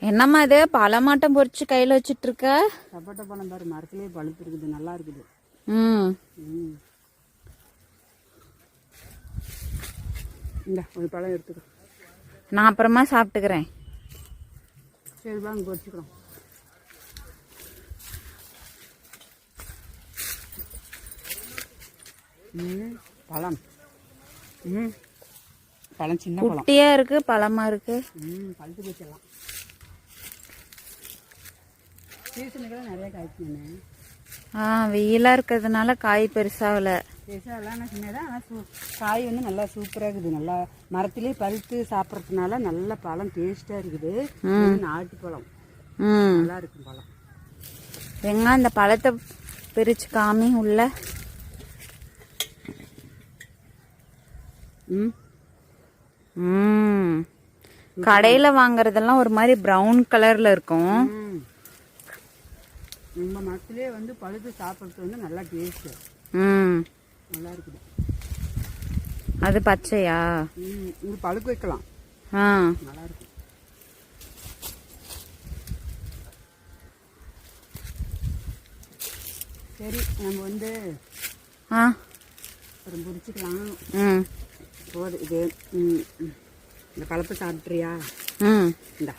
என்னம்மா இது பழமாட்டம் பொறிச்சு கையில வச்சிட்டு இருக்க? சப்போட்டா பழம் பாரு, மரத்துலயே பழுத்து இருக்குது, நல்லா இருக்குது. இந்த ஒரு பழம் எடுத்துக்கோ. நான் அப்புறமா சாப்பிட்டுக்கிறேன். சரி வாங்க பொறிச்சுக்கிறோம். பழம் பழம் சின்ன பழம் குட்டியா இருக்கு, பழமா இருக்கு. பழுத்து போச்செல்லாம். சீசனுக்கெல்லாம் நிறைய காய்க்குங்க. வெயிலா இருக்கிறதுனால காய் பெருசாகல. பெருசாகலாம் சின்னதான், ஆனால் காய் வந்து நல்லா சூப்பராக இருக்குது. நல்லா மரத்திலே பழுத்து சாப்பிட்றதுனால நல்ல பழம் டேஸ்டாக இருக்குது. நாட்டு பழம் நல்லா இருக்கும் பழம். எங்க அந்த பழத்தை பிரிச்சு காமி உள்ள. கடையில வாங்குறதெல்லாம் ஒரு மாதிரி பிரவுன் கலர்ல இருக்கும். நம்ம மரத்திலே வந்து பழுத்து சாப்பிட்றது வந்து நல்லா டேஸ்ட், நல்லா இருக்குது. அது பச்சையா? இது பழுக்க வைக்கலாம், நல்லா இருக்கும். சரி நம்ம வந்து அப்புறம் பிடிச்சிக்கலாம். போது இது இந்த கலப்பை சாப்பிட்றியா? இந்தா